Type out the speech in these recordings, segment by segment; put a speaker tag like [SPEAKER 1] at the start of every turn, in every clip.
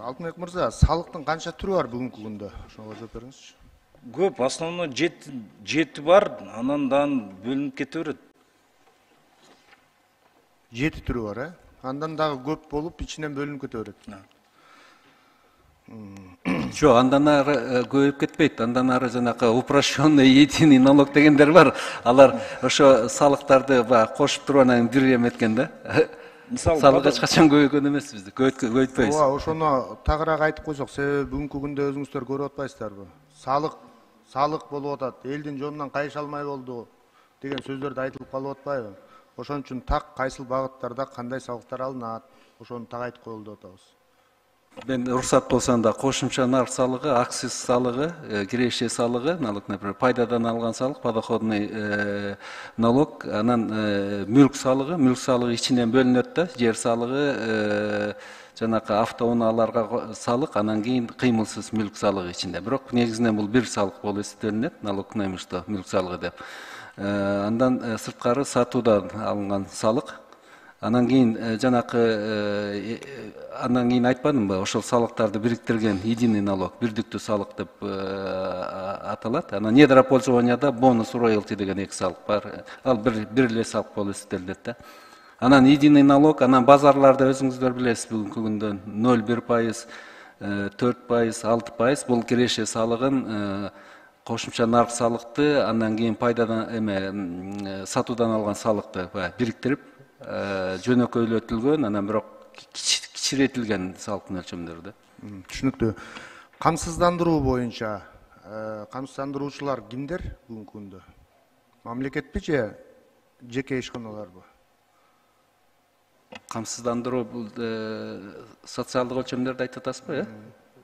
[SPEAKER 1] Алтынбек мырза, салыктын канча түрү бар бүгүнкү күндө? Ошого жооп бериңизчи.
[SPEAKER 2] Көп, основной жети бар, анан бөлүнүп кете берет.
[SPEAKER 1] 7 түрү бар, Андан дагы көп болуп, ичинен бөлүнүп кете берет.
[SPEAKER 3] Жок, андан ары көбөйүп кетпейт. Андан ары жанакы упрощенный единый налог дегендер бар. Алар ошо салыктарды кошуп туруп анан бир эметкен да. Салык эч качан көбөйгөн эмес бизде. Көбөйтпөйбүз.
[SPEAKER 1] Ооба, ошону тагыраак айтып койсок, себеби бүгүнкү күндө өзүңүздөр көрүп атпайсыздарбы? Салык болуп атат, элдин жонунан кайыша алмай болду деген сөздөр да айтылып калып атпайбы? Ошон үчүн так кайсыл багыттарда кандай салыктар алынат? Ошону так айтып коелу деп атабыз.
[SPEAKER 3] Мен уруксат болсондо кошумча нарк салыгы, акциз салыгы, киреше салыгы, налог, например, пайдадан алган салык, подоходный налог, анан мүлк салыгы ичинен бөлүнөт да, жер салыгы, жанакы автоунааларга салык, анан кийин кыймылсыз мүлк салыгы ичинде. Бирок негизинен бул бир салык болуп эсептелинет, налог на имущество, мүлк салыгы деп. Андан сырткары сатуудан алынган салык. Анан кийин андан кийин айтпадымбы, ошол салыктарды бириктирген единый налог, бирдиктүү салык деп аталат. Анан недропользованияда бонус роялти деген эки салык бар. Ал бир эле салык болуп эсептелинет да. Анан единый налог, анан базарларда өзүңүздөр билесиз, бүгүнкү күндө 0,1%, 4%, 6% бул киреше салыгын, кошумча нарк салыкты, андан кийин пайдадан сатуудан алган салыкты бириктирип, жөнөкөйлөтүлгөн, анан бирок кичиретилген салыктын өлчөмдөрү да.
[SPEAKER 1] Түшүнүктүү. Камсыздандыруу боюнча камсыздандыруучулар кимдер бүгүнкү күндө? Мамлекетпи же жеке ишканаларбы?
[SPEAKER 3] Камсыздандыруу бул социалдык өлчөмдөрдү айтып атасызбы,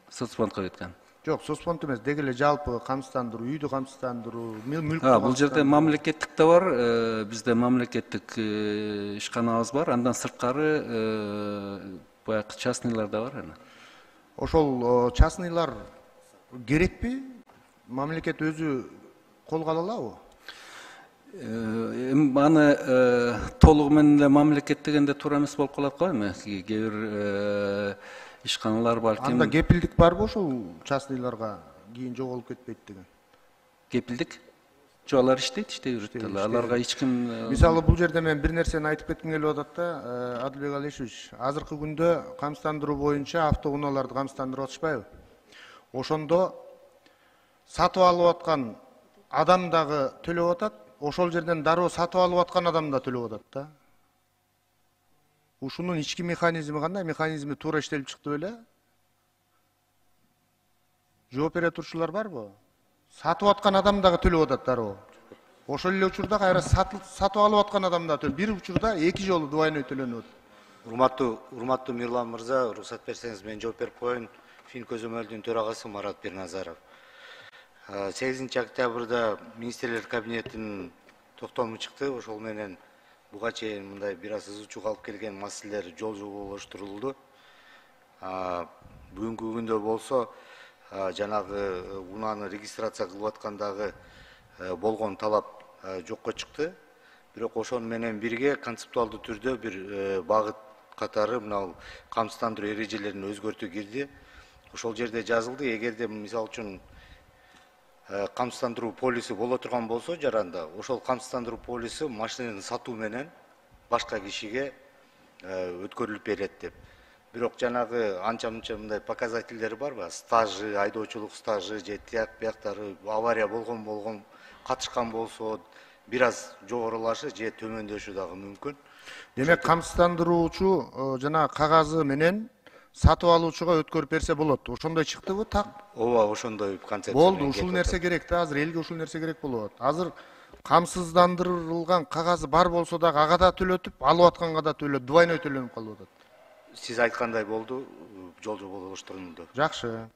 [SPEAKER 3] соцфондко кеткен.
[SPEAKER 1] Жок, соцфонд эмес, деги эле жалпы камсыздандыруу, үйдү камсыздандыруу, мүлк.
[SPEAKER 3] Бул жерде мамлекеттик да бар, бизде мамлекеттик ишканабыз бар, андан сырткары баягы частныйлар да бар.
[SPEAKER 1] Ошол частныйлар керекпи? Мамлекет өзү колго ала алабы?
[SPEAKER 3] Аны толугу менен эле мамлекет дегенде туура эмес болуп калат го эми. Кээ бир ишканалар балким.
[SPEAKER 1] Анда кепилдик барбы ошол частныйларга кийин жоголуп кетпейт деген?
[SPEAKER 3] Кепилдик? Жок, алар иштей берет. Аларга эч ким.
[SPEAKER 1] Мисалы, бул жерде мен бир нерсени айтып кетким келип атат да, Адылбек Алишевич. Азыркы күндө камсыздандыруу боюнча автоунааларды камсыздандырып атышпайбы? Ошондо сатып алып аткан адам дагы төлөп атат, ошол жерден дароо сатып алып аткан адам да төлөп атат да. Ушунун ички механизми кандай? Механизми туура иштелип чыкты беле? Жооп бере турчулар барбы? Сатып аткан адам дагы төлөп атат дароо. Ошол эле учурда кайра сатып алып аткан адам да бир учурда эки жолу двойной төлөнүп атат.
[SPEAKER 4] Урматтуу Мирлан мырза, уруксат берсеңиз мен жооп берип коеюн. Фин көзөмөлдүн төрагасы Марат Бирназаров. 8 октябрда министрлер кабинетинин токтому чыкты. Ошол менен буга чейин мындай бир аз ызы чуу алып келген маселелер жол жоболоштурулду. Бүгүнкү күндө болсо жанагы унааны регистрация кылып аткандагы болгон талап жокко чыкты. Бирок ошону менен бирге концептуалдуу түрдө бир багыт катары мына камсыздандыруу эрежелерин өзгөртүү кирди. Ошол жерде жазылды, эгерде мисалы үчүн камсыздандыруу полиси боло турган болсо жаранда, ошол камсыздандыруу полиси машинаны сатуу менен башка кишиге өткөрүлүп берет деп. Бирок жанагы анча-мынча мындай показательдери барбы? Стажы, айдоочулук стажы же тияк бияктары авария болгон катышкан болсо бир аз жогорулашы же төмөндөшү дагы мүмкүн.
[SPEAKER 1] Демек, камсыздандыруучу жана кагазы менен сатып алуучуга өткөрүп берсе болот. Ошондой чыктыбы так?
[SPEAKER 4] Ооба, ошондой концепция.
[SPEAKER 1] Болду, ушул нерсе керек да, азыр элге ушул нерсе керек болуп атат. Азыр камсыздандырылган кагазы бар болсо дагы ага да төлөтүп, алып атканга да төлөп, двойной төлөнүп калып атат.
[SPEAKER 4] Сиз айткандай болду, жол жоболоштурулду.
[SPEAKER 1] Жакшы.